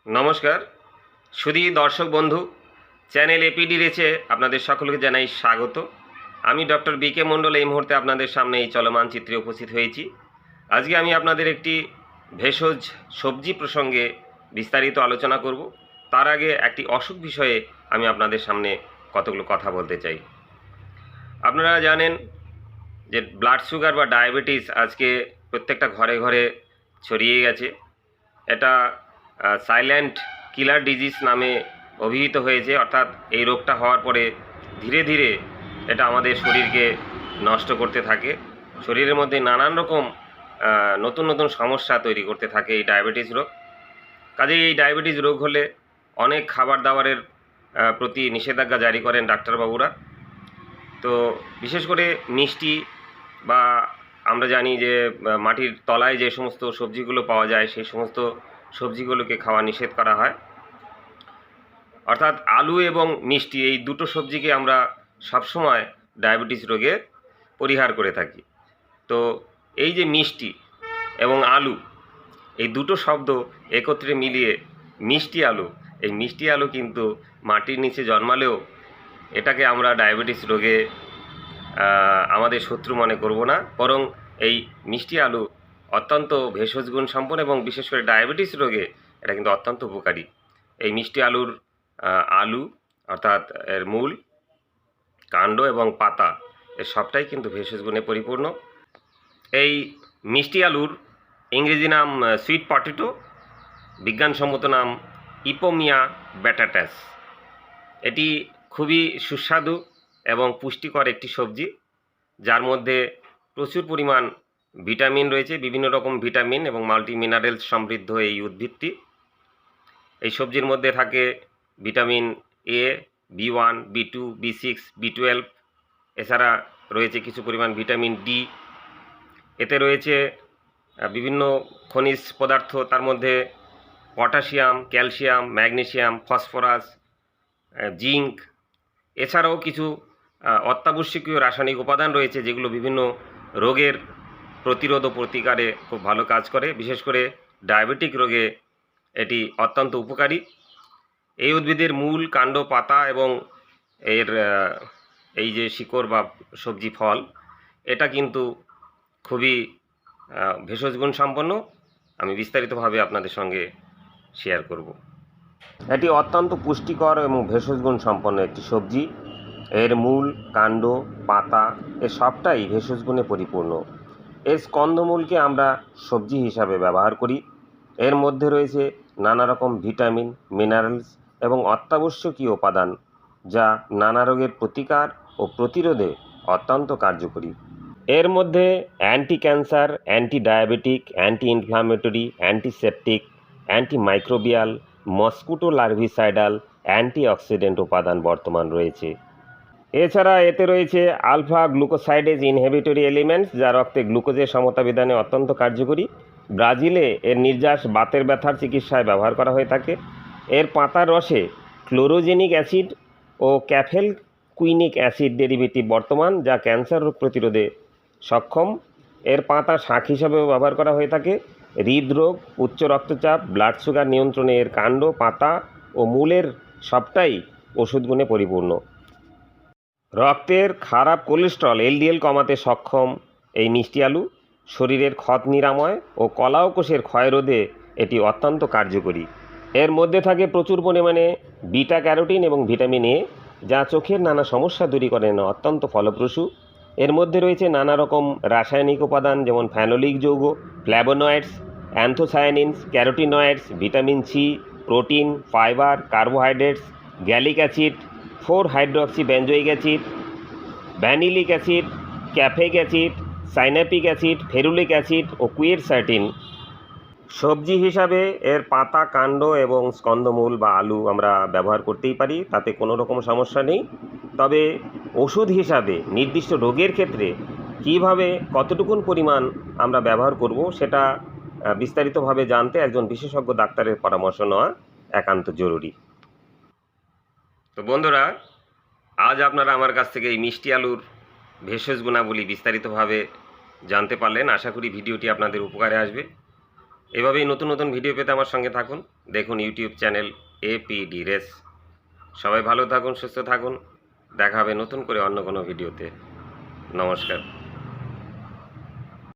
নমস্কার সুধী দর্শক বন্ধু, চ্যানেল এপিডি রেচে আপনাদের সকলকে জানাই স্বাগত। আমি ডক্টর বিকে মণ্ডল এই মুহূর্তে আপনাদের সামনে এই চলমান চিত্রে উপস্থিত হয়েছি। আজকে আমি আপনাদের একটি ভেষজ সবজি প্রসঙ্গে বিস্তারিত আলোচনা করব। তার আগে একটি অসুখ বিষয়ে আমি আপনাদের সামনে কতগুলো কথা বলতে চাই। আপনারা জানেন যে ব্লাড সুগার বা ডায়াবেটিস আজকে প্রত্যেকটা ঘরে ঘরে ছড়িয়ে গেছে। এটা সাইলেন্ট কিলার ডিজিজ নামে অভিহিত হয়েছে, অর্থাৎ এই রোগটা হওয়ার পরে ধীরে ধীরে এটা আমাদের শরীরকে নষ্ট করতে থাকে। শরীরের মধ্যে নানান রকম নতুন নতুন সমস্যা তৈরি করতে থাকে এই ডায়াবেটিস রোগ। কাজেই এই ডায়াবেটিস রোগ হলে অনেক খাবার দাবারের প্রতি নিষেধাজ্ঞা জারি করেন ডাক্তারবাবুরা। তো বিশেষ করে মিষ্টি বা আমরা জানি যে মাটির তলায় যে সমস্ত সবজিগুলো পাওয়া যায় সেই সমস্ত সবজিগুলোকে খাওয়া নিষেধ করা হয়। অর্থাৎ আলু এবং মিষ্টি এই দুটো সবজিকে আমরা সবসময় ডায়াবেটিস রোগে পরিহার করে থাকি। তো এই যে মিষ্টি এবং আলু এই দুটো শব্দ একত্রে মিলিয়ে মিষ্টি আলু, এই মিষ্টি আলু কিন্তু মাটির নিচে জন্মালেও এটাকে আমরা ডায়াবেটিস রোগে আমাদের শত্রু মনে করব না, বরং এই মিষ্টি আলু অত্যন্ত ভেষজ গুণ সম্পন্ন এবং বিশেষ করে ডায়াবেটিস রোগে এটা কিন্তু অত্যন্ত উপকারী। এই মিষ্টি আলুর আলু অর্থাৎ এর মূল, কাণ্ড এবং পাতা এর সবটাই কিন্তু ভেষজ গুণে পরিপূর্ণ। এই মিষ্টি আলুর ইংরেজি নাম সুইট পটেটো, বিজ্ঞানসম্মত নাম ইপোমিয়া ব্যাটাটাস। এটি খুবই সুস্বাদু এবং পুষ্টিকর একটি সবজি, যার মধ্যে প্রচুর পরিমাণ ভিটামিন রয়েছে, বিভিন্ন রকম ভিটামিন এবং মাল্টি মিনারেলস সমৃদ্ধ এই উদ্ভিদটি। এই সবজির মধ্যে থাকে ভিটামিন এ, বি1, বি2, বি6, বি12। এছাড়া রয়েছে কিছু পরিমাণ ভিটামিন ডি। এতে রয়েছে বিভিন্ন খনিজ পদার্থ, তার মধ্যে potassium, calcium, magnesium, phosphorus, zinc. এছাড়াও কিছু অত্যাবশ্যকীয় রাসায়নিক উপাদান রয়েছে যেগুলো বিভিন্ন রোগের প্রতিরোধ ও প্রতিকারে খুব ভালো কাজ করে। বিশেষ করে ডায়াবেটিক রোগে এটি অত্যন্ত উপকারী। এই উদ্ভিদের মূল, কাণ্ড, পাতা এবং এর এই যে শিকড় বা সবজি ফল, এটা কিন্তু খুবই ভেষজ গুণ সম্পন্ন। আমি বিস্তারিতভাবে আপনাদের সঙ্গে শেয়ার করব। এটি অত্যন্ত পুষ্টিকর এবং ভেষজ গুণ সম্পন্ন একটি সবজি। এর মূল, কাণ্ড, পাতা এর সবটাই ভেষজ গুণে পরিপূর্ণ। এর স্কন্দমূলকে আমরা সবজি হিসাবে ব্যবহার করি। এর মধ্যে রয়েছে নানা রকম ভিটামিন, মিনারেলস এবং অত্যাবশ্যকীয় উপাদান, যা নানা রোগের প্রতিকার ও প্রতিরোধে অত্যন্ত কার্যকরী। এর মধ্যে anti cancer, anti diabetic, anti inflammatory, antiseptic, antimicrobial, mosquito larvicidal, antioxidant উপাদান বর্তমান রয়েছে। এছাড়া এতে রয়েছে আলফা গ্লুকোসাইডেজ ইনহিবিটরি এলিমেন্টস, যা রক্তে গ্লুকোজের সমতা বিধানে অত্যন্ত কার্যকরী। ব্রাজিলে এর নির্যাস বাতের ব্যথার চিকিৎসায় ব্যবহার করা হয়ে থাকে। এর পাতার রসে ক্লোরোজেনিক অ্যাসিড ও ক্যাফেল কুইনিক অ্যাসিড ডেরিভেটিভ বর্তমান, যা ক্যান্সার রোগ প্রতিরোধে সক্ষম। এর পাতা শাক হিসাবেও ব্যবহার করা হয়ে থাকে। হৃদরোগ, উচ্চ রক্তচাপ, ব্লাড সুগার নিয়ন্ত্রণে এর কাণ্ড, পাতা ও মূলের সবটাই ওষুধ গুণে পরিপূর্ণ। রক্তের খারাপ কোলেস্ট্রল এলডিএল কমাতে সক্ষম এই মিষ্টি আলু শরীরের ক্ষত নিরাময় ও কলাও কোষের ক্ষয় রোধে এটি অত্যন্ত কার্যকরী। এর মধ্যে থাকে প্রচুর পরিমাণে বিটা ক্যারোটিন এবং ভিটামিন এ, যা চোখের নানা সমস্যা দূরী করেন অত্যন্ত ফলপ্রসূ। এর মধ্যে রয়েছে নানা রকম রাসায়নিক উপাদান, যেমন ফ্যানোলিক যৌগ, flavonoids, anthocyanins, carotenoids, vitamin C, protein, fibre, carbohydrates, gallic acid, 4 hydroxy benzoic acid, vanillic acid, caffeic acid, sinapic acid, ferulic acid ও কুয়েরসাইটিন। সবজি হিসাবে এর পাতা, কাণ্ড এবং স্কন্দমূল বা আলু আমরা ব্যবহার করতেই পারি, তাতে কোনো রকম সমস্যা নেই। তবে ওষুধ হিসাবে নির্দিষ্ট রোগের ক্ষেত্রে কীভাবে কতটুকুন পরিমাণ আমরা ব্যবহার করব, সেটা বিস্তারিতভাবে জানতে একজন বিশেষজ্ঞ ডাক্তারের পরামর্শ নেওয়া একান্ত জরুরি। তো বন্ধুরা, আজ আপনারা আমার কাছ থেকে এই মিষ্টি আলুর ভেষজ গুণাবলী বিস্তারিতভাবে জানতে পারলেন। আশা করি ভিডিওটি আপনাদের উপকারে আসবে। এভাবেই নতুন নতুন ভিডিও পেতে আমার সঙ্গে থাকুন। দেখুন ইউটিউব চ্যানেল এপিডি রেস। সবাই ভালো থাকুন, সুস্থ থাকুন। দেখা হবে নতুন করে অন্য কোনো ভিডিওতে। নমস্কার।